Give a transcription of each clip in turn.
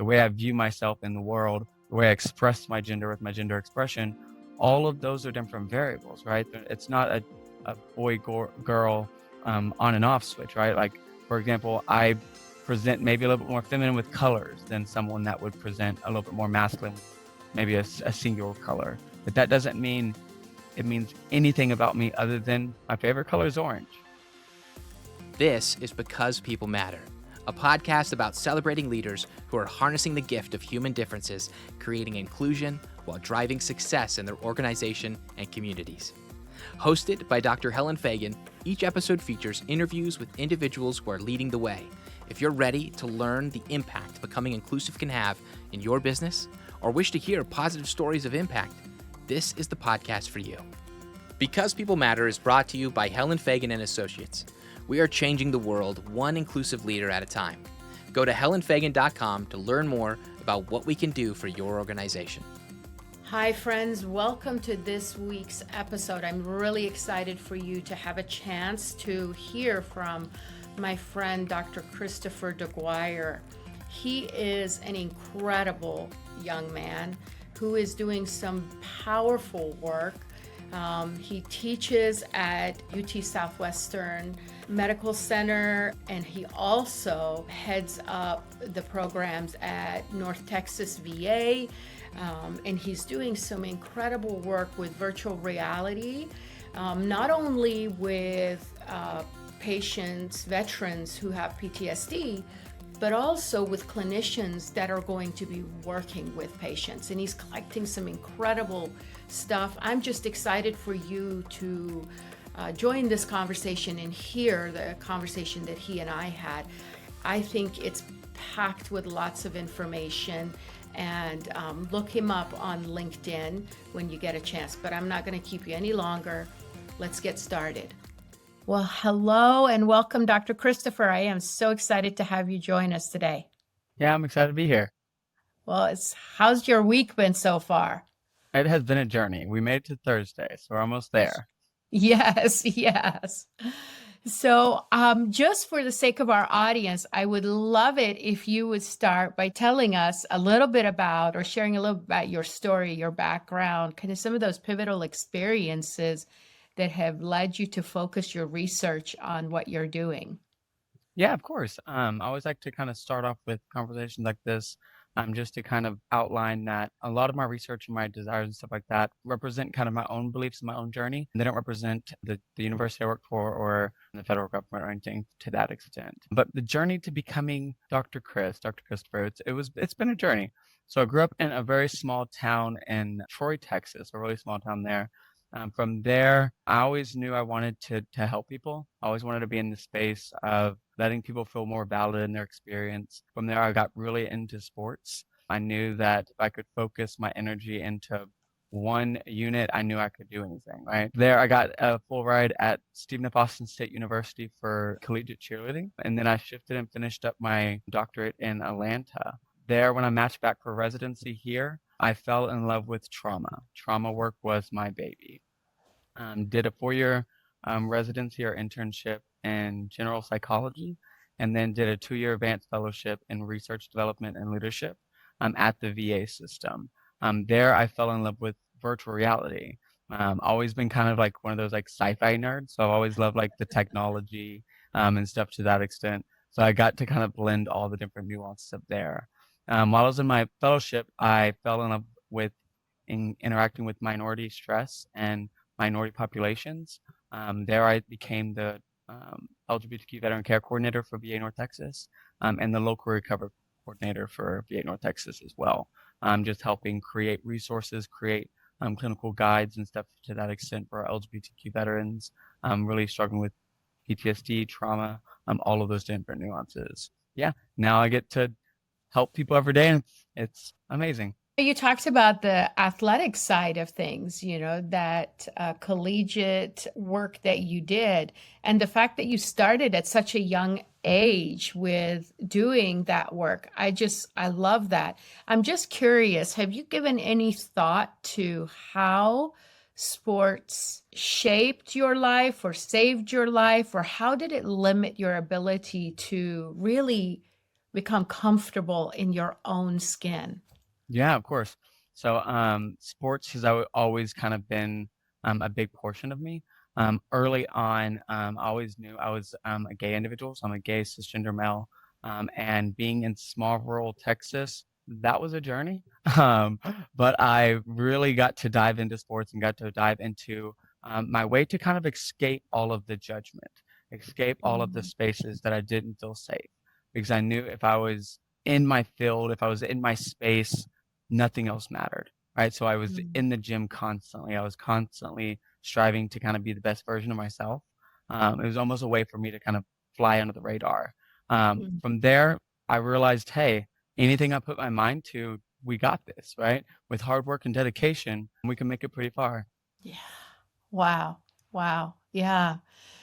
way I view myself in the world, the way I express my gender with my gender expression, all of those are different variables, right? It's not a boy girl on and off switch, right? Like, for example, I present maybe a little bit more feminine with colors than someone that would present a little bit more masculine, maybe a singular color. But that doesn't mean it means anything about me other than my favorite color is orange. This is Because People Matter, a podcast about celebrating leaders who are harnessing the gift of human differences, creating inclusion while driving success in their organization and communities. Hosted by Dr. Helen Fagan, each episode features interviews with individuals who are leading the way. If you're ready to learn the impact becoming inclusive can have in your business, or wish to hear positive stories of impact, this is the podcast for you. Because People Matter is brought to you by Helen Fagan and Associates. We are changing the world one inclusive leader at a time. Go to helenfagan.com to learn more about what we can do for your organization. Hi friends, welcome to this week's episode. I'm really excited for you to have a chance to hear from my friend Dr. Christopher Deguire. He is an incredible young man who is doing some powerful work. He teaches at UT Southwestern Medical Center, and he also heads up the programs at North Texas VA, and he's doing some incredible work with virtual reality, not only with patients, veterans who have PTSD, but also with clinicians that are going to be working with patients. And he's collecting some incredible stuff. I'm just excited for you to join this conversation and hear the conversation that he and I had. I think it's packed with lots of information, and look him up on LinkedIn when you get a chance. But I'm not going to keep you any longer. Let's get started. Well, hello and welcome, Dr. Christopher. I am so excited to have you join us today. Yeah, I'm excited to be here. Well, how's your week been so far? It has been a journey. We made it to Thursday, so we're almost there. Yes. So just for the sake of our audience, I would love it if you would start by telling us a little bit about, or sharing a little bit about your story, your background, kind of some of those pivotal experiences that have led you to focus your research on what you're doing. Yeah, of course. I always like to kind of start off with conversations like this, just to kind of outline that a lot of my research and my desires and stuff like that represent kind of my own beliefs and my own journey. They don't represent the university I work for or the federal government or anything to that extent. But the journey to becoming Dr. Christopher, it's been a journey. So I grew up in a very small town in Troy, Texas, a really small town there. From there, I always knew I wanted to help people. I always wanted to be in the space of letting people feel more valid in their experience. From there, I got really into sports. I knew that if I could focus my energy into one unit, I knew I could do anything, right? There, I got a full ride at Stephen F. Austin State University for collegiate cheerleading. And then I shifted and finished up my doctorate in Atlanta. There, when I matched back for residency here, I fell in love with trauma. Trauma work was my baby. Did a 4-year residency or internship in general psychology, and then did a 2-year advanced fellowship in research development and leadership at the VA system. There, I fell in love with virtual reality. Always been kind of like one of those like sci-fi nerds, so I've always loved like the technology and stuff to that extent. So I got to kind of blend all the different nuances of there. While I was in my fellowship, I fell in love with interacting with minority stress and minority populations. There I became the LGBTQ veteran care coordinator for VA North Texas and the local recovery coordinator for VA North Texas as well. Just helping create resources, create clinical guides and stuff to that extent for LGBTQ veterans, really struggling with PTSD, trauma, all of those different nuances. Yeah, now I get to help people every day, and it's amazing. You talked about the athletic side of things, that collegiate work that you did, and the fact that you started at such a young age with doing that work. I love that. I'm just curious, have you given any thought to how sports shaped your life or saved your life, or how did it limit your ability to really become comfortable in your own skin? Yeah, of course. So, sports has always kind of been a big portion of me. Early on, I always knew I was a gay individual, so I'm a gay cisgender male. And being in small rural Texas, that was a journey. Um, but I really got to dive into sports and got to dive into my way to kind of escape all of the judgment, escape all of the Mm, spaces that I didn't feel safe, because I knew if I was in my field, if I was in my space, nothing else mattered, right? So I was mm, in the gym constantly. I was constantly striving to kind of be the best version of myself. It was almost a way for me to kind of fly under the radar. mm. From there, I realized, hey, anything I put my mind to, we got this, right? With hard work and dedication, we can make it pretty far. Yeah. Wow. Wow. Yeah.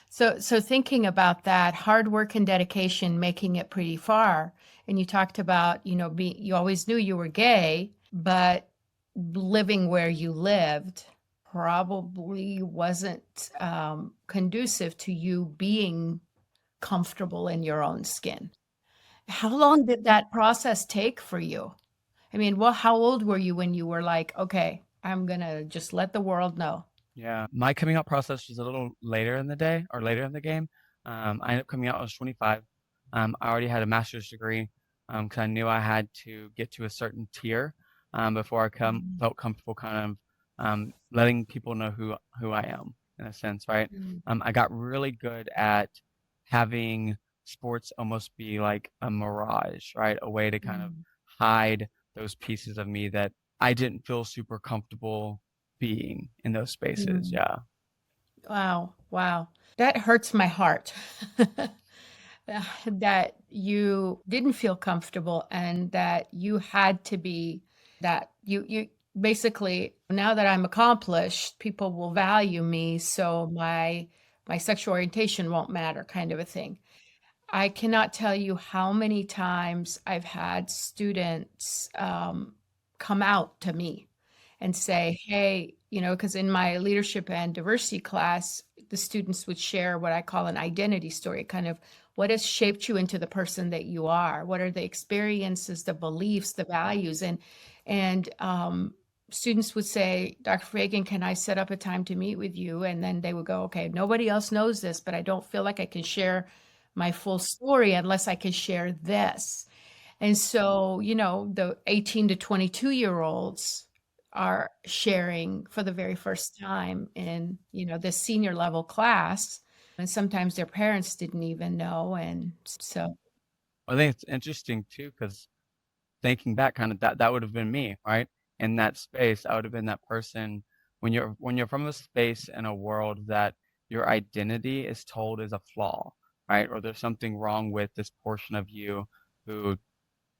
So thinking about that hard work and dedication making it pretty far, and you talked about, you always knew you were gay, but living where you lived probably wasn't conducive to you being comfortable in your own skin. How long did that process take for you? I mean, well, how old were you when you were like, okay, I'm gonna just let the world know? Yeah, my coming out process was a little later in the day or later in the game. I ended up coming out, I was 25. I already had a master's degree because I knew I had to get to a certain tier before Mm, felt comfortable kind of letting people know who I am in a sense, right? mm, I got really good at having sports almost be like a mirage, right? A way to kind of mm, hide those pieces of me that I didn't feel super comfortable being in those spaces, mm. yeah. Wow, wow. That hurts my heart. That you didn't feel comfortable and that you had to be that you basically now that I'm accomplished, people will value me, so my sexual orientation won't matter kind of a thing. I cannot tell you how many times I've had students come out to me and say, hey, because in my leadership and diversity class, the students would share what I call an identity story, kind of what has shaped you into the person that you are. What are the experiences, the beliefs, the values, and students would say, Dr. Fagan, can I set up a time to meet with you? And then they would go, okay, nobody else knows this, but I don't feel like I can share my full story unless I can share this. And so, the 18 to 22-year-olds are sharing for the very first time in, this senior level class. And sometimes their parents didn't even know. And so, I think it's interesting too, because thinking back kind of that would have been me, right? In that space, I would have been that person when you're from a space in a world that your identity is told is a flaw, right? Or there's something wrong with this portion of you who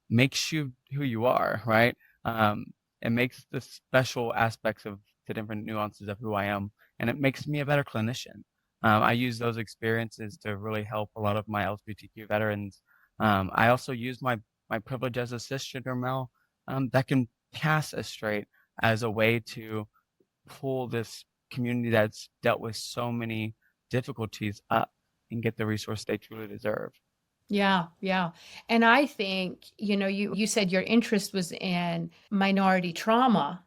makes you who you are, right? Um, it makes the special aspects of the different nuances of who I am, and it makes me a better clinician. I use those experiences to really help a lot of my LGBTQ veterans. I also use my privilege as a cisgender male that can pass as straight as a way to pull this community that's dealt with so many difficulties up and get the resource they truly deserve. yeah, yeah. And I think, you said your interest was in minority trauma.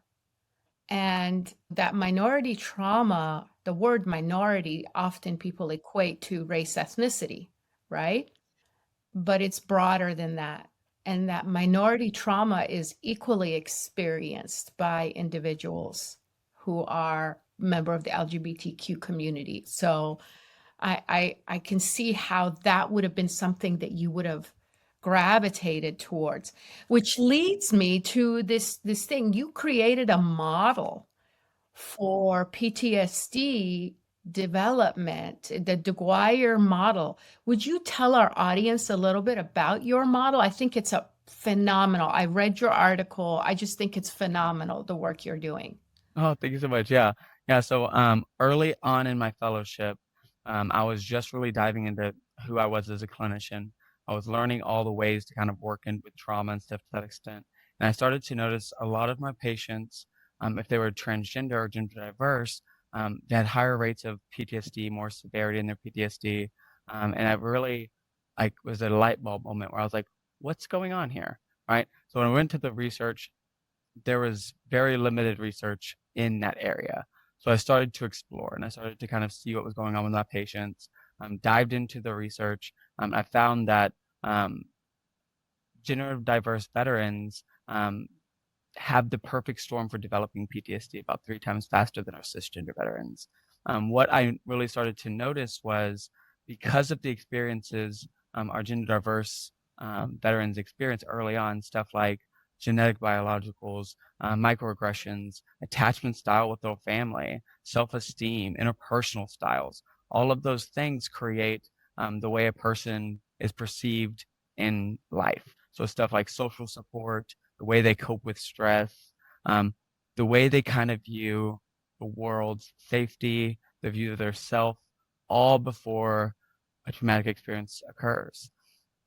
And that minority trauma, the word minority, often people equate to race ethnicity, right? But it's broader than that. And that minority trauma is equally experienced by individuals who are member of the LGBTQ community. So I can see how that would have been something that you would have gravitated towards, which leads me to this thing. You created a model for PTSD development, the Deguire model. Would you tell our audience a little bit about your model? I think it's a phenomenal. I read your article. I just think it's phenomenal, the work you're doing. Oh, thank you so much. Yeah. Yeah. So, early on in my fellowship, I was just really diving into who I was as a clinician. I was learning all the ways to kind of work in with trauma and stuff to that extent. And I started to notice a lot of my patients, if they were transgender or gender diverse, they had higher rates of PTSD, more severity in their PTSD. And I really like was a light bulb moment where I was like, what's going on here, right? So when I went to the research, there was very limited research in that area. So I started to explore and I started to kind of see what was going on with my patients, dived into the research. I found that um, gender diverse veterans have the perfect storm for developing PTSD about 3 times faster than our cisgender veterans. What I really started to notice was because of the experiences our gender diverse veterans experience early on, stuff like genetic biologicals, microaggressions, attachment style with their family, self-esteem, interpersonal styles, all of those things create the way a person is perceived in life. So stuff like social support, the way they cope with stress, um, the way they kind of view the world's safety, the view of their self, all before a traumatic experience occurs.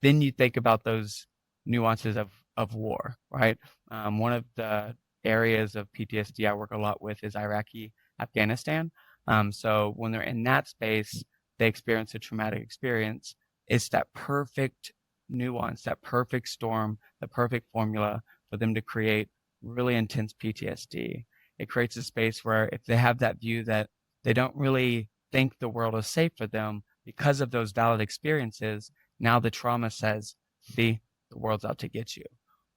Then you think about those nuances of war, right? One of the areas of PTSD I work a lot with is Iraqi Afghanistan. So when they're in that space, they experience a traumatic experience. It's that perfect nuance, that perfect storm, the perfect formula for them to create really intense PTSD. It creates a space where if they have that view that they don't really think the world is safe for them because of those valid experiences, now the trauma says, see, the world's out to get you.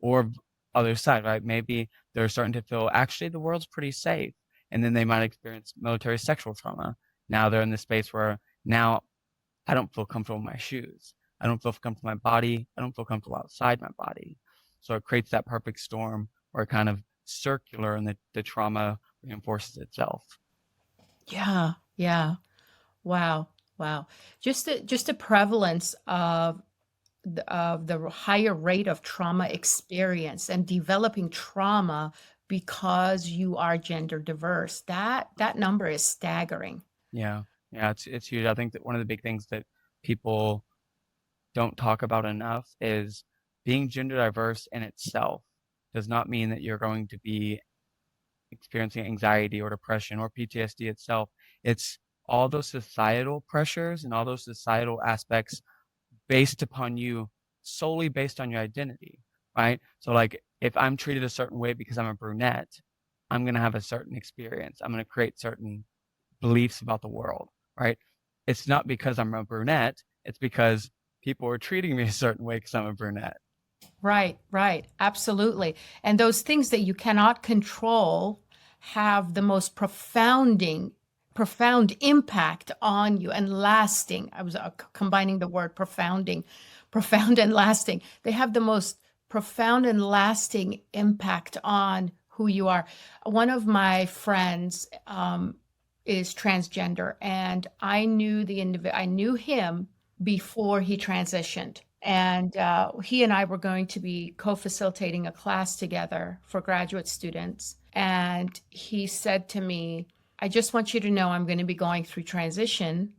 Or other side, right? Maybe they're starting to feel actually the world's pretty safe. And then they might experience military sexual trauma. Now they're in the space where now I don't feel comfortable in my shoes. I don't feel comfortable in my body. I don't feel comfortable outside my body. So it creates that perfect storm where it kind of circular and the trauma reinforces itself. Yeah, yeah. Wow, wow. Just the prevalence of the higher rate of trauma experience and developing trauma because you are gender diverse. That number is staggering. Yeah. Yeah, it's huge. I think that one of the big things that people don't talk about enough is being gender diverse in itself does not mean that you're going to be experiencing anxiety or depression or PTSD itself. It's all those societal pressures and all those societal aspects based upon you, solely based on your identity, right? So like if I'm treated a certain way because I'm a brunette, I'm going to have a certain experience. I'm going to create certain beliefs about the world, right? It's not because I'm a brunette, it's because people are treating me a certain way because I'm a brunette. Right, right. Absolutely. And those things that you cannot control have the most profound impact on you and lasting. I was combining the word profounding, profound and lasting. They have the most profound and lasting impact on who you are. One of my friends is transgender, and I knew him before he transitioned. And he and I were going to be co-facilitating a class together for graduate students. And he said to me, I just want you to know I'm going to be going through transition.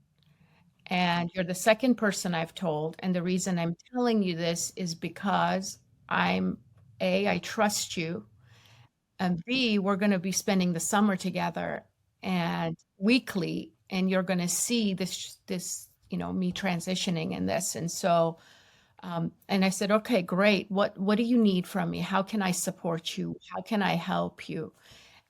And you're the second person I've told. And the reason I'm telling you this is because I trust you. And B, we're going to be spending the summer together and weekly. And you're going to see me transitioning in this. And so, and I said, okay, great. What do you need from me? How can I support you? How can I help you?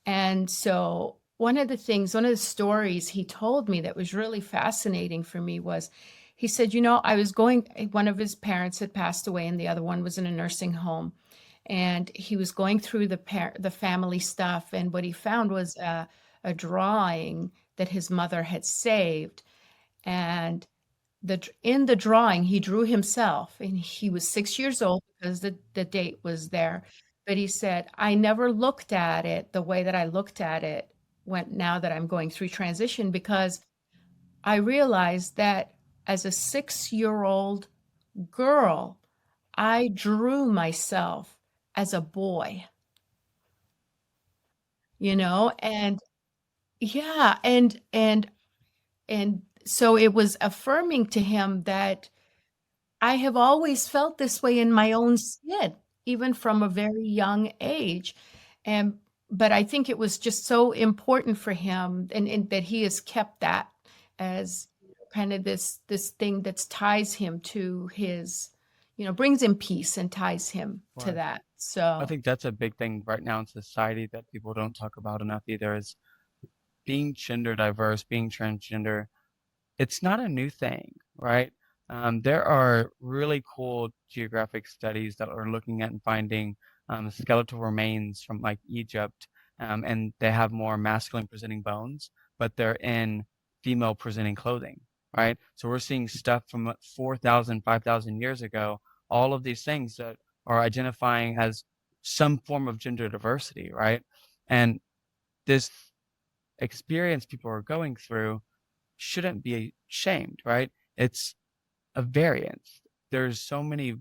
And so one of the stories he told me that was really fascinating for me was he said, one of his parents had passed away and the other one was in a nursing home. And he was going through the family stuff. And what he found was a drawing that his mother had saved. And in the drawing he drew himself, and he was 6 years old because the date was there. But he said, I never looked at it the way that I looked at it now that I'm going through transition, because I realized that as a 6-year-old girl, I drew myself as a boy, and yeah, and so it was affirming to him that I have always felt this way in my own skin, even from a very young age. And but I think it was just so important for him, and that he has kept that as kind of this thing that ties him to brings him peace and ties him to Right. that. I So, think that's a big thing right now in society that people don't talk about enough either is being gender diverse, being transgender. It's not a new thing, right? There are really cool geographic studies that are looking at and finding skeletal remains from like Egypt, and they have more masculine presenting bones, but they're in female presenting clothing, right? So we're seeing stuff from 4,000, 5,000 years ago, all of these things that are identifying as some form of gender diversity, right? And this experience people are going through shouldn't be shamed, right? It's a variance. There's so many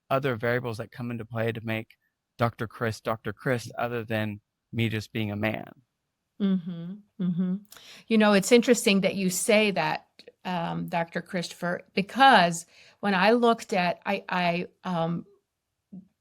other variables that come into play to make Dr. Chris other than me just being a man. hmm hmm it's interesting that you say that, Dr. Christopher, because when I looked at, I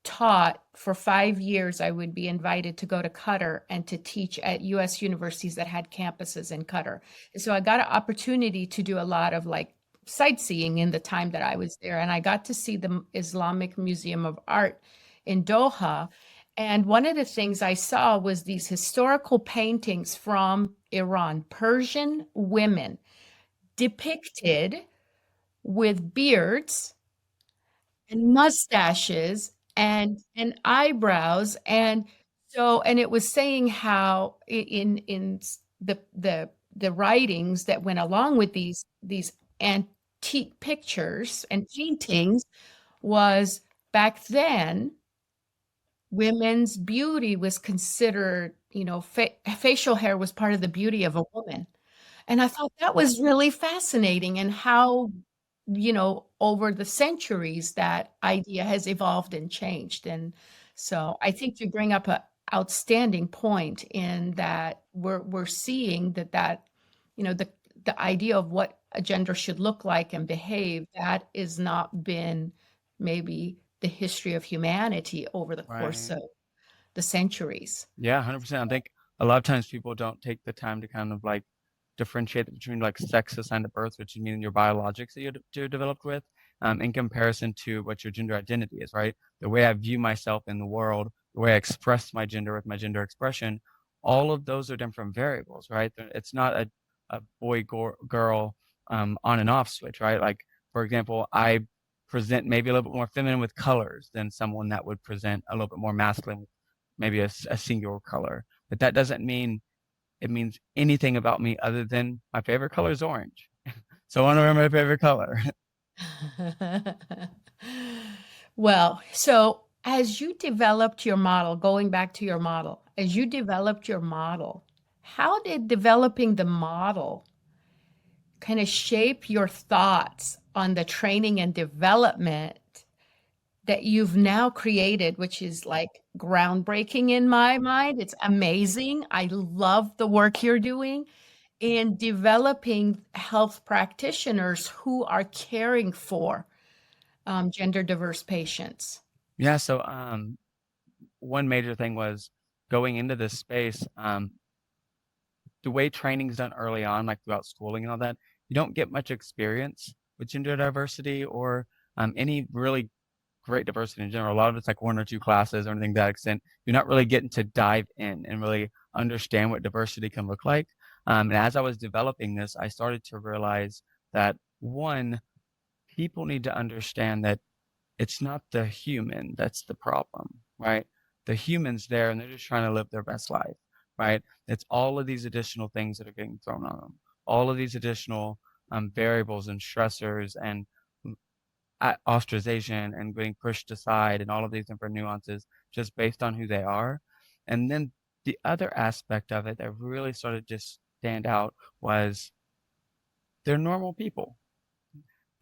taught for 5 years. I would be invited to go to Qatar and to teach at U.S. universities that had campuses in Qatar. And so I got an opportunity to do a lot of like sightseeing in the time that I was there. And I got to see the Islamic Museum of Art in Doha. And one of the things I saw was these historical paintings from Iran, Persian women depicted with beards and mustaches and eyebrows. And it was saying how in the writings that went along with these antique pictures and paintings was, back then women's beauty was considered, facial hair was part of the beauty of a woman. And I thought that was really fascinating, and how, over the centuries that idea has evolved and changed. And so I think you bring up a outstanding point in that we're seeing that, the idea of what a gender should look like and behave, that is not been maybe the history of humanity over the course Right. of the centuries. Yeah, 100%. I think a lot of times people don't take the time to kind of like differentiate between like sex assigned at birth, which you mean your biologics that you're developed with, in comparison to what your gender identity is, right? The way I view myself in the world, the way I express my gender with my gender expression, all of those are different variables, right? It's not a girl on and off switch, right? Like, for example, I present maybe a little bit more feminine with colors than someone that would present a little bit more masculine with maybe a singular color. But that doesn't mean it means anything about me other than my favorite color is orange. So I want to wear my favorite color. Well, so as you developed your model, going back to your model, as you developed your model, how did developing the model kind of shape your thoughts on the training and development that you've now created, which is like groundbreaking in my mind? It's amazing. I love the work you're doing in developing health practitioners who are caring for gender diverse patients. Yeah, so one major thing was going into this space, the way training's done early on, like throughout schooling and all that, you don't get much experience with gender diversity or any really great diversity in general. A lot of it's like one or two classes or anything to that extent. You're not really getting to dive in and really understand what diversity can look like. And as I was developing this, I started to realize that one, people need to understand that it's not the human that's the problem, right? The human's there and they're just trying to live their best life, right? It's all of these additional things that are getting thrown on them, all of these additional variables and stressors and ostracization and getting pushed aside and all of these different nuances just based on who they are. And then the other aspect of it that really started to just stand out was they're normal people.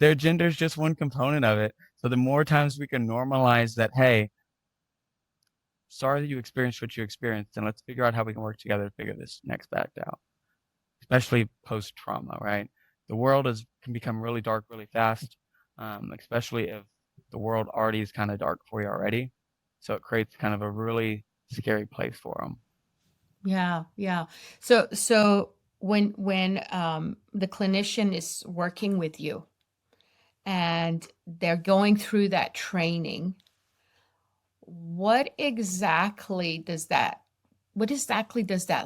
Their gender is just one component of it. So the more times we can normalize that, hey, sorry that you experienced what you experienced, and let's figure out how we can work together to figure this next act out, especially post trauma, right? The world can become really dark really fast, especially if the world already is kind of dark for you already. So it creates kind of a really scary place for them. Yeah, yeah. So when the clinician is working with you and they're going through that training. What exactly does that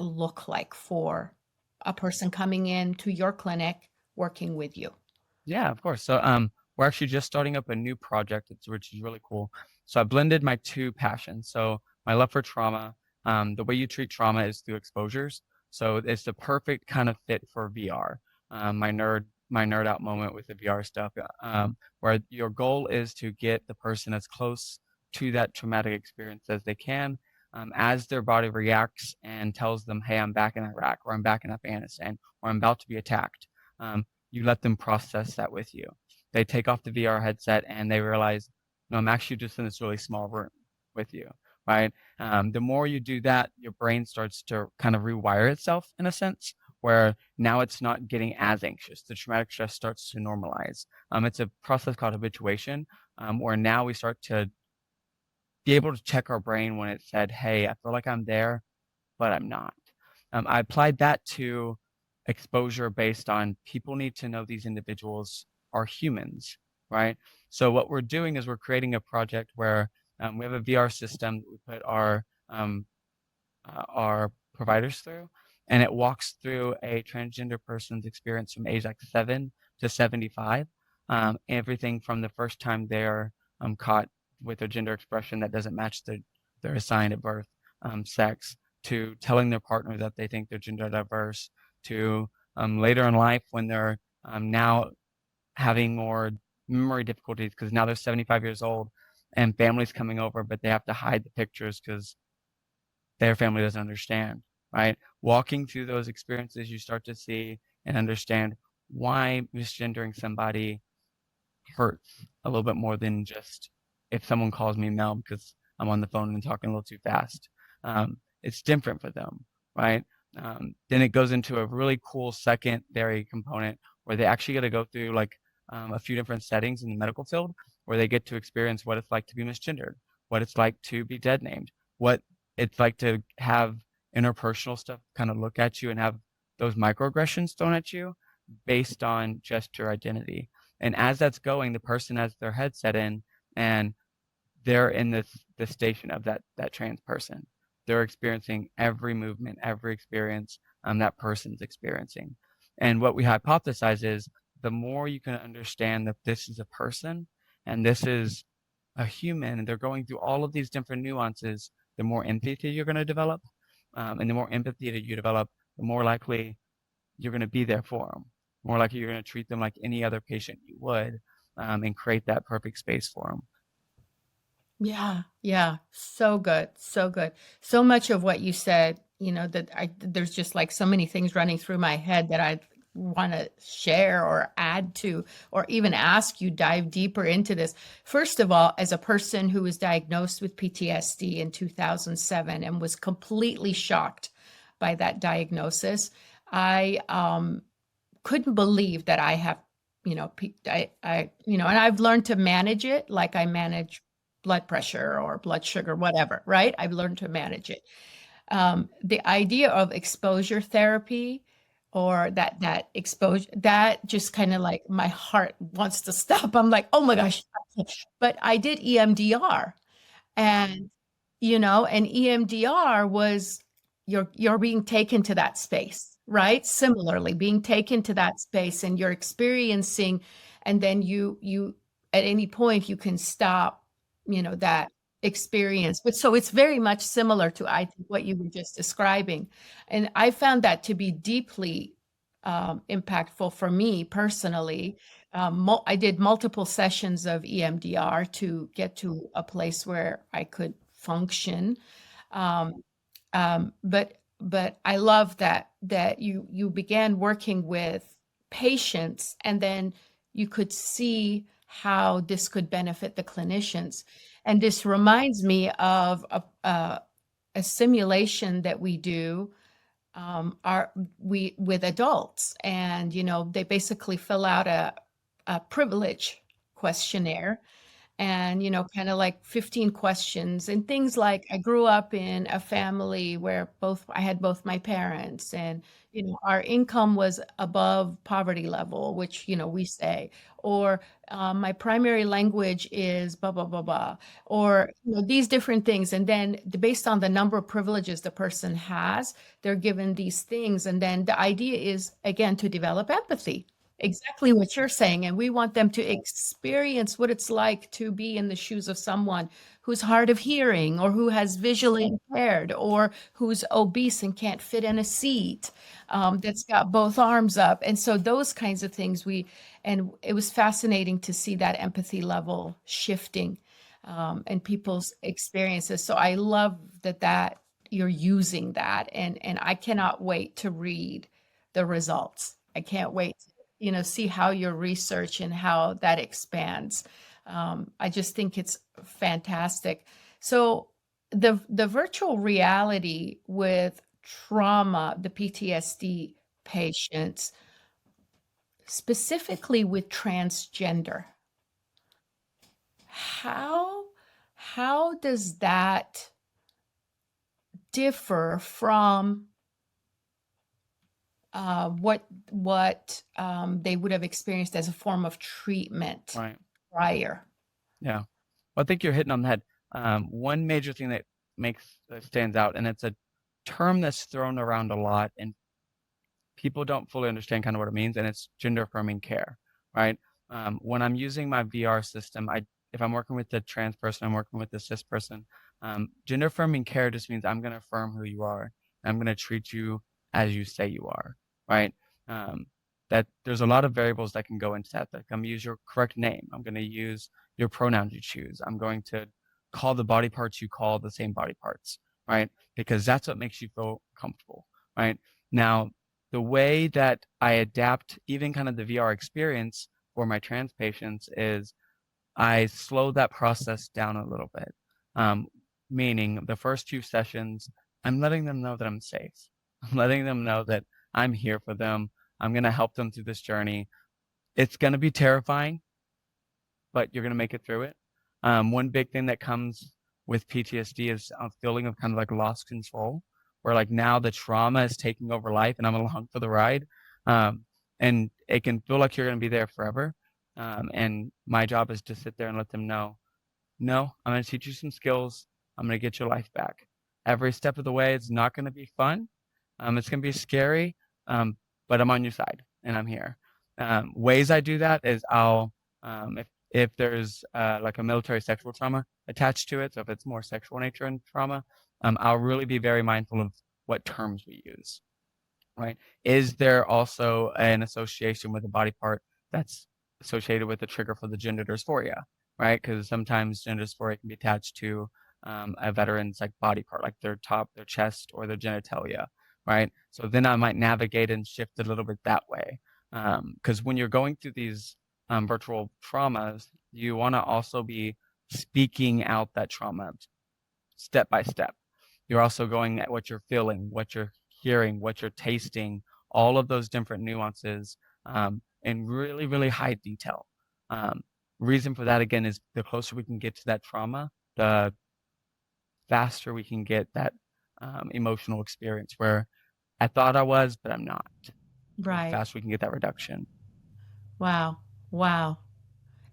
look like for a person coming into your clinic working with you? Yeah, of course. So, we're actually just starting up a new project, which is really cool. So I blended my two passions. So my love for trauma, the way you treat trauma is through exposures. So it's the perfect kind of fit for VR. My nerd out moment with the VR stuff, where your goal is to get the person as close to that traumatic experience as they can, as their body reacts and tells them, "Hey, I'm back in Iraq," or "I'm back in Afghanistan," or "I'm about to be attacked." You let them process that with you. They take off the VR headset and they realize, no, I'm actually just in this really small room with you, right? The more you do that, your brain starts to kind of rewire itself in a sense, where now it's not getting as anxious. The traumatic stress starts to normalize. It's a process called habituation, where now we start to be able to check our brain when it said, hey, I feel like I'm there, but I'm not. I applied that to exposure based on people need to know these individuals are humans, right? So what we're doing is we're creating a project where we have a VR system that we put our providers through, and it walks through a transgender person's experience from age like 7 to 75. Everything from the first time they're caught with a gender expression that doesn't match their assigned at birth sex, to telling their partner that they think they're gender diverse, to later in life when they're now having more memory difficulties because now they're 75 years old and families coming over, but they have to hide the pictures because their family doesn't understand, right? Walking through those experiences, you start to see and understand why misgendering somebody hurts a little bit more than just if someone calls me Mel because I'm on the phone and talking a little too fast. It's different for them, right? Then it goes into a really cool secondary component where they actually get to go through like a few different settings in the medical field where they get to experience what it's like to be misgendered, what it's like to be dead named, what it's like to have interpersonal stuff kind of look at you and have those microaggressions thrown at you based on just your identity. And as that's going, the person has their headset in and they're in this station of that trans person. They're experiencing every movement, every experience that person's experiencing. And what we hypothesize is the more you can understand that this is a person and this is a human and they're going through all of these different nuances, the more empathy you're going to develop. And the more empathy that you develop, the more likely you're going to be there for them. More likely you're going to treat them like any other patient you would, and create that perfect space for them. Yeah, yeah, so good, so good. So much of what you said, that there's just like so many things running through my head that I want to share or add to, or even ask you dive deeper into this. First of all, as a person who was diagnosed with PTSD in 2007 and was completely shocked by that diagnosis, I couldn't believe that I have, and I've learned to manage it like I manage blood pressure or blood sugar, whatever, right? I've learned to manage it. The idea of exposure therapy or that exposure, that just kind of like my heart wants to stop. I'm like, oh my gosh. But I did EMDR, and and EMDR was you're being taken to that space, right? Similarly, being taken to that space and you're experiencing, and then you at any point you can stop, that experience. But so it's very much similar to, I think, what you were just describing. And I found that to be deeply impactful for me personally. I did multiple sessions of EMDR to get to a place where I could function. Um, but I love that you began working with patients, and then you could see how this could benefit the clinicians. And this reminds me of a simulation that we do, are we with adults, and they basically fill out a privilege questionnaire, and kind of like 15 questions and things like I grew up in a family where both I had both my parents, and our income was above poverty level, which we say, or my primary language is blah blah blah blah, or these different things. And then based on the number of privileges the person has, they're given these things. And then the idea is, again, to develop empathy. Exactly what you're saying. And we want them to experience what it's like to be in the shoes of someone who's hard of hearing, or who has visually impaired, or who's obese and can't fit in a seat, that's got both arms up. And so those kinds of things and it was fascinating to see that empathy level shifting, and people's experiences. So I love that you're using that, and I cannot wait to read the results. I can't wait to see how your research and how that expands. I just think it's fantastic. So the virtual reality with trauma, the PTSD patients, specifically with transgender, how does that differ from what they would have experienced as a form of treatment Right. prior? Yeah. Well, I think you're hitting on the head. One major thing that stands out, and it's a term that's thrown around a lot, and people don't fully understand kind of what it means, and it's gender-affirming care, right? When I'm using my VR system, if I'm working with the trans person, I'm working with the cis person. Gender-affirming care just means I'm going to affirm who you are. I'm going to treat you as you say you are, right? That there's a lot of variables that can go into that. Like, I'm going to use your correct name. I'm going to use your pronouns you choose. I'm going to call the body parts you call the same body parts, right? Because that's what makes you feel comfortable, right? Now, the way that I adapt even kind of the VR experience for my trans patients is I slow that process down a little bit. Meaning the first few sessions, I'm letting them know that I'm safe. I'm letting them know that I'm here for them. I'm going to help them through this journey. It's going to be terrifying, but you're going to make it through it. One big thing that comes with PTSD is a feeling of kind of like lost control, where like now the trauma is taking over life and I'm along for the ride. And it can feel like you're going to be there forever. And my job is to sit there and let them know, no, I'm going to teach you some skills. I'm going to get your life back. Every step of the way, it's not going to be fun. It's going to be scary, but I'm on your side and I'm here. Ways I do that is if there's like a military sexual trauma attached to it, so if it's more sexual nature and trauma, I'll really be very mindful of what terms we use, right? Is there also an association with a body part that's associated with the trigger for the gender dysphoria, right? Because sometimes gender dysphoria can be attached to a veteran's like body part, like their chest, or their genitalia, right? So then I might navigate and shift a little bit that way. Because when you're going through these virtual traumas, you want to also be speaking out that trauma step by step. You're also going at what you're feeling, what you're hearing, what you're tasting, all of those different nuances in really, really high detail. Reason for that, again, is the closer we can get to that trauma, the faster we can get that emotional experience where I thought I was, but I'm not. Right. The faster we can get that reduction. Wow. Wow.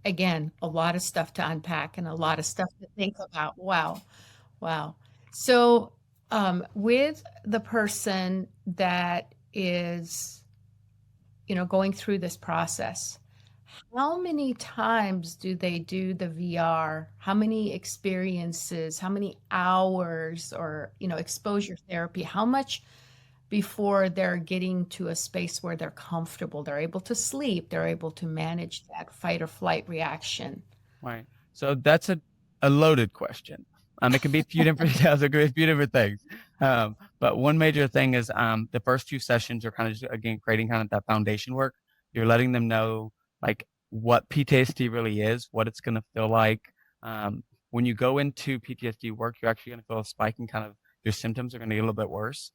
Again, a lot of stuff to unpack and a lot of stuff to think about. Wow. Wow. So, with the person that is, going through this process, how many times do they do the VR? How many experiences? How many hours, or, exposure therapy? How much before they're getting to a space where they're comfortable, they're able to sleep, they're able to manage that fight or flight reaction? Right. So that's a loaded question. It can be a few different details, it can be a few different things. But one major thing is the first few sessions are kind of just, again, creating kind of that foundation work. You're letting them know like what PTSD really is, what it's going to feel like. When you go into PTSD work, you're actually going to feel a spike in kind of your symptoms are going to get a little bit worse.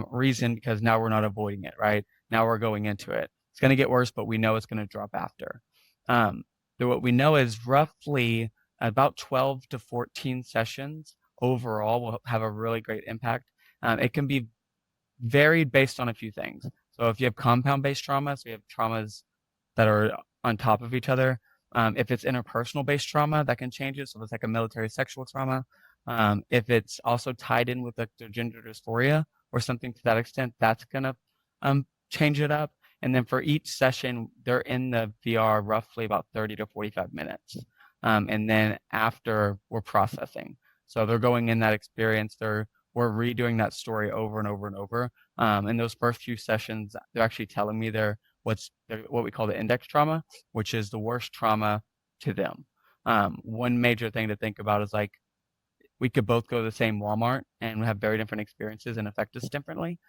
Reason because now we're not avoiding it, right? Now we're going into it. It's going to get worse, but we know it's going to drop after. So what we know is roughly about 12 to 14 sessions overall will have a really great impact. It can be varied based on a few things. So if you have compound-based trauma, so you have traumas that are on top of each other. If it's interpersonal-based trauma, that can change it. So if it's like a military sexual trauma. If it's also tied in with like their gender dysphoria or something to that extent, that's gonna change it up. And then for each session, they're in the VR roughly about 30 to 45 minutes. And then after we're processing. So they're going in that experience, we're redoing that story over and over and over. In those first few sessions, they're actually telling me what we call the index trauma, which is the worst trauma to them. One major thing to think about is like we could both go to the same Walmart and have very different experiences and affect us differently.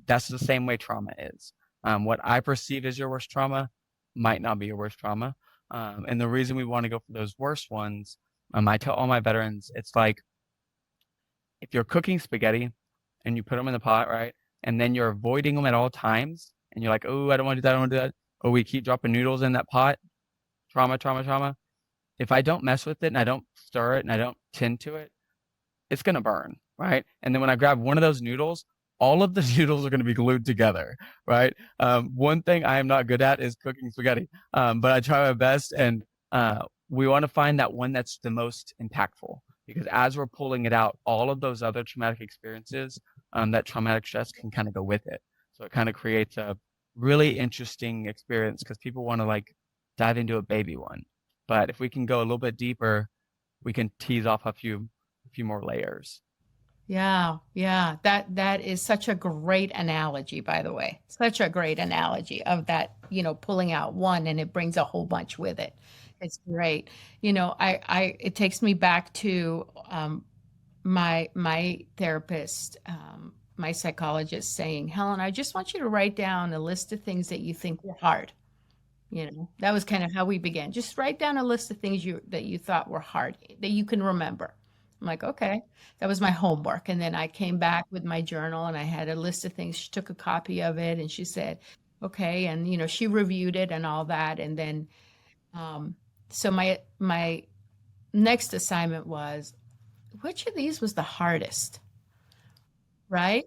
That's the same way trauma is. What I perceive as your worst trauma might not be your worst trauma. And the reason we want to go for those worst ones, I tell all my veterans, it's like if you're cooking spaghetti and you put them in the pot, right? And then you're avoiding them at all times and you're like, oh, I don't want to do that. I don't want to do that. Oh, we keep dropping noodles in that pot. Trauma, trauma, trauma. If I don't mess with it and I don't stir it and I don't tend to it, it's going to burn, right? And then when I grab one of those noodles, all of the noodles are going to be glued together, right? One thing I am not good at is cooking spaghetti, but I try my best. And we want to find that one that's the most impactful because as we're pulling it out, all of those other traumatic experiences, that traumatic stress can kind of go with it. So it kind of creates a really interesting experience because people want to like dive into a baby one. But if we can go a little bit deeper, we can tease off a few more layers. Yeah, yeah. That is such a great analogy, by the way. Such a great analogy of that, pulling out one and it brings a whole bunch with it. It's great. It takes me back to my therapist, my psychologist saying, Helen, I just want you to write down a list of things that you think were hard. That was kind of how we began. Just write down a list of things that you thought were hard that you can remember. I'm like, okay, that was my homework. And then I came back with my journal and I had a list of things. She took a copy of it and she said, okay. And, she reviewed it and all that. And then, so my next assignment was, which of these was the hardest? Right.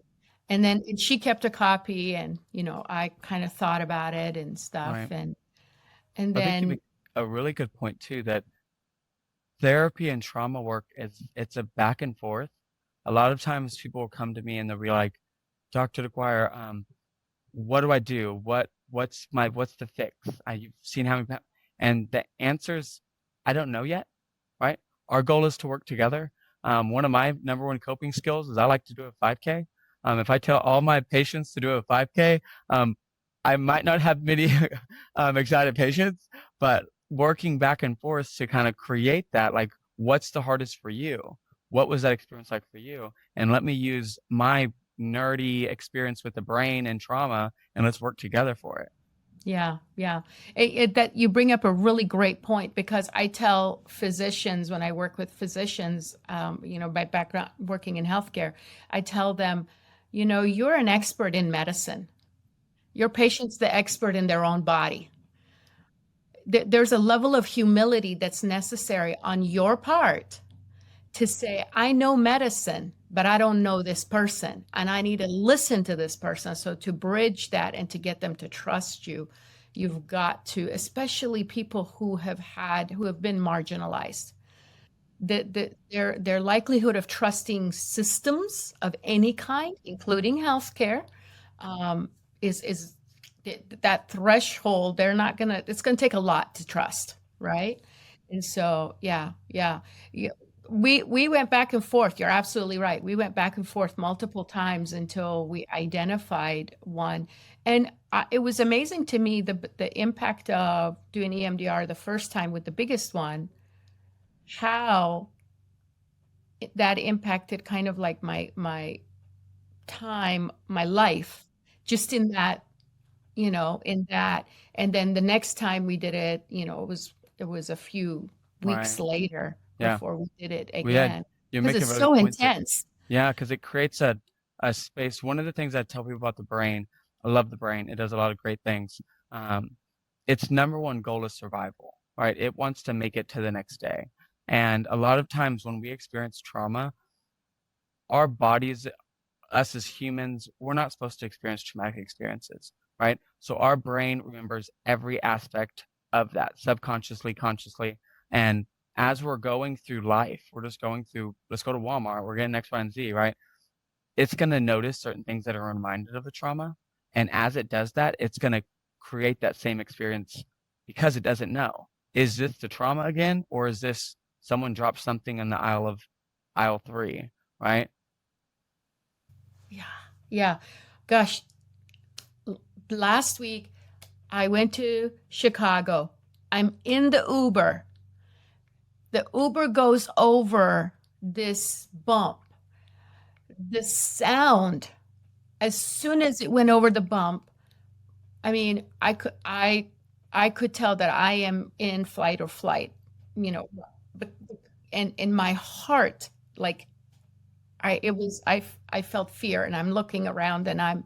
And then she kept a copy and, I kind of thought about it and stuff. Right. And I think you then, make a really good point too that therapy and trauma work it's a back and forth. A lot of times people will come to me and they'll be like, Dr. Deguire, what do I do? What's the fix? You've seen how many and the answers I don't know yet, right? Our goal is to work together. One of my number one coping skills is I like to do a 5K. If I tell all my patients to do a 5K, I might not have many excited patients, but working back and forth to kind of create that, like, what's the hardest for you? What was that experience like for you? And let me use my nerdy experience with the brain and trauma, and let's work together for it. yeah, yeah. That you bring up a really great point because I tell physicians when I work with physicians, by background working in healthcare, I tell them, you're an expert in medicine. Your patient's the expert in their own body. There's a level of humility that's necessary on your part to say, I know medicine, but I don't know this person, and I need to listen to this person. So to bridge that and to get them to trust you, you've got to, especially people who have been marginalized. Their likelihood of trusting systems of any kind, including healthcare, is that threshold. It's gonna take a lot to trust, right? And so, yeah. We went back and forth. You're absolutely right. We went back and forth multiple times until we identified one. And it was amazing to me the impact of doing EMDR the first time with the biggest one, how that impacted kind of like my time, my life, just in that, in that. And then the next time we did it, it was a few weeks Right. later Yeah. before we did it We had again you're because making it's really good so points there. intense. Yeah, because it creates a space. One of the things I tell people about the brain, I love the brain. It does a lot of great things. Its number one goal is survival, right? It wants to make it to the next day. And a lot of times when we experience trauma, our bodies, us as humans, we're not supposed to experience traumatic experiences, right? So our brain remembers every aspect of that subconsciously, consciously. And as we're going through life, we're just going through, let's go to Walmart, we're getting X, Y, and Z, right? It's going to notice certain things that are reminded of the trauma. And as it does that, it's going to create that same experience because it doesn't know. Is this the trauma again? Or is this someone dropped something in the aisle 3, right? Yeah. Yeah. Gosh, last week I went to Chicago. I'm in the Uber. The Uber goes over this bump. The sound, as soon as it went over the bump, I mean, I could tell that I am in flight or flight, you know, but and in my heart, like I felt fear, and I'm looking around, and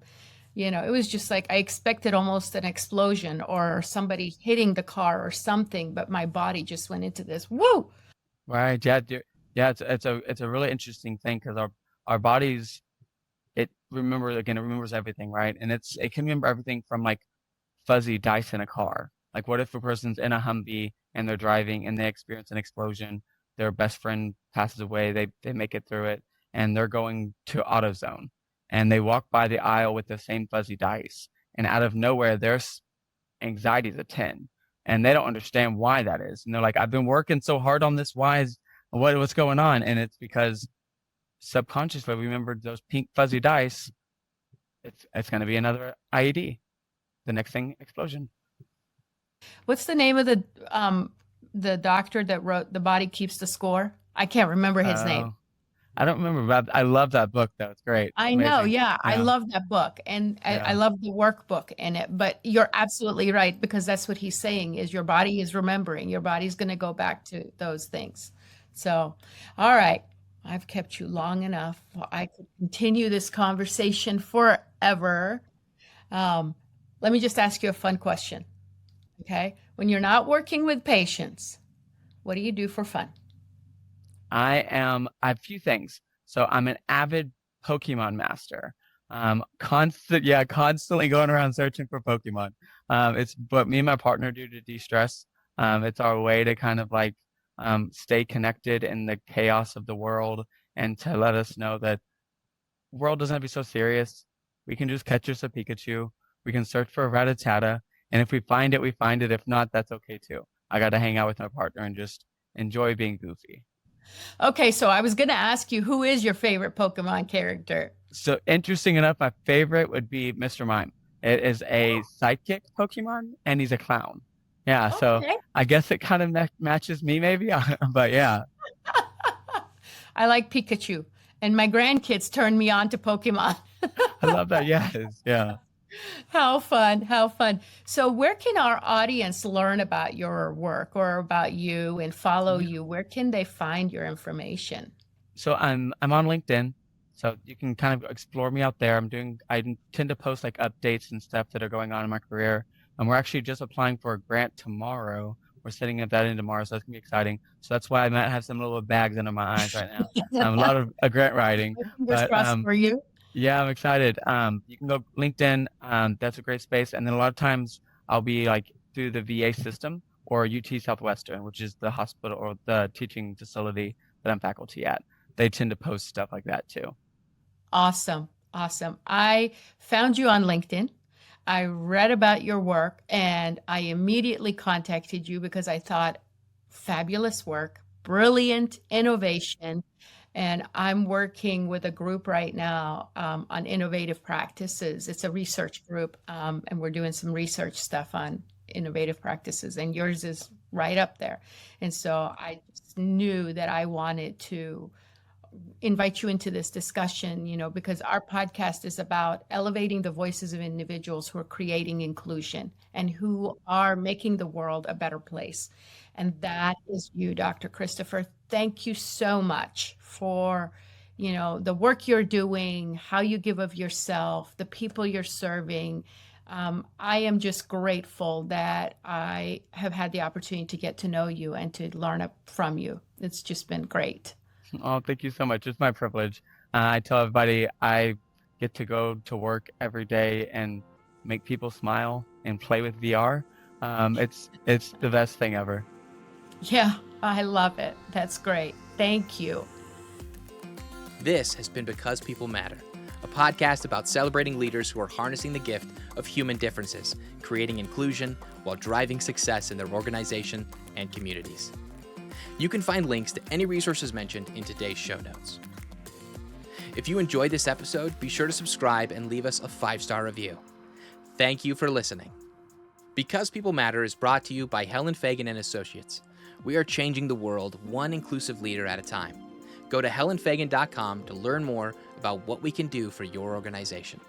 it was just like I expected almost an explosion or somebody hitting the car or something, but my body just went into this woo. Right. Yeah. Yeah. It's a really interesting thing because our bodies, it remembers everything, right? And it can remember everything from like fuzzy dice in a car. Like, what if a person's in a Humvee and they're driving and they experience an explosion? Their best friend passes away. They make it through it, and they're going to AutoZone, and they walk by the aisle with the same fuzzy dice, and out of nowhere, their anxiety is a 10, and they don't understand why that is. And they're like, "I've been working so hard on this. Why is what's going on?" And it's because subconsciously we remembered those pink fuzzy dice. It's going to be another IED. The next thing, explosion. What's the name of the doctor that wrote The Body Keeps the Score? I can't remember his name. Uh, I don't remember, but I love that book though. It's great. It's I know, amazing. yeah, I Yeah, love that book, and I yeah. love the workbook in it. But you're absolutely right, because that's what he's saying is your body is remembering. Your body's going to go back to those things. So, all right, I've kept you long enough. I could continue this conversation forever. Um, Let me just ask you a fun question, okay? When you're not working with patients, what do you do for fun? I have a few things. So I'm an avid Pokemon master. Constantly going around searching for Pokemon. It's what me and my partner do to de-stress. It's our way to kind of like stay connected in the chaos of the world and to let us know that the world doesn't have to be so serious. We can just catch us a Pikachu. We can search for a Rattata, and if we find it, we find it. If not, that's okay too. I got to hang out with my partner and just enjoy being goofy. Okay, so I was going to ask you, who is your favorite Pokemon character? So interesting enough, my favorite would be Mr. Mime. It is a psychic Pokemon, and he's a clown. Yeah, so Okay. I guess it kind of matches me, maybe. But yeah, I like Pikachu, and my grandkids turned me on to Pokemon. I love that. Yes, yeah. How fun, how fun. So, where can our audience learn about your work or about you and follow you? Where can they find your information? So I'm on LinkedIn, so you can kind of explore me out there. I tend to post like updates and stuff that are going on in my career. And we're actually just applying for a grant tomorrow. We're setting up that in tomorrow, so that's gonna be exciting. So that's why I might have some little bags under my eyes right now. A lot of grant writing, Fingers but crossed for you. yeah, I'm excited. You can go LinkedIn. That's a great space. And then a lot of times I'll be like through the VA system or UT Southwestern, which is the hospital or the teaching facility that I'm faculty at. They tend to post stuff like that too. Awesome. Awesome. I found you on LinkedIn. I read about your work, and I immediately contacted you because I thought fabulous work, brilliant innovation. And I'm working with a group right now on innovative practices. It's a research group, and we're doing some research stuff on innovative practices, and yours is right up there. And so I just knew that I wanted to invite you into this discussion, because our podcast is about elevating the voices of individuals who are creating inclusion and who are making the world a better place. And that is you, Dr. Christopher. Thank you so much for, the work you're doing, how you give of yourself, the people you're serving. I am just grateful that I have had the opportunity to get to know you and to learn from you. It's just been great. Oh, thank you so much. It's my privilege. I tell everybody I get to go to work every day and make people smile and play with VR. It's the best thing ever. Yeah, I love it. That's great. Thank you. This has been Because People Matter, a podcast about celebrating leaders who are harnessing the gift of human differences, creating inclusion while driving success in their organization and communities. You can find links to any resources mentioned in today's show notes. If you enjoyed this episode, be sure to subscribe and leave us a 5-star review. Thank you for listening. Because People Matter is brought to you by Helen Fagan and Associates. We are changing the world one inclusive leader at a time. Go to helenfagan.com to learn more about what we can do for your organization.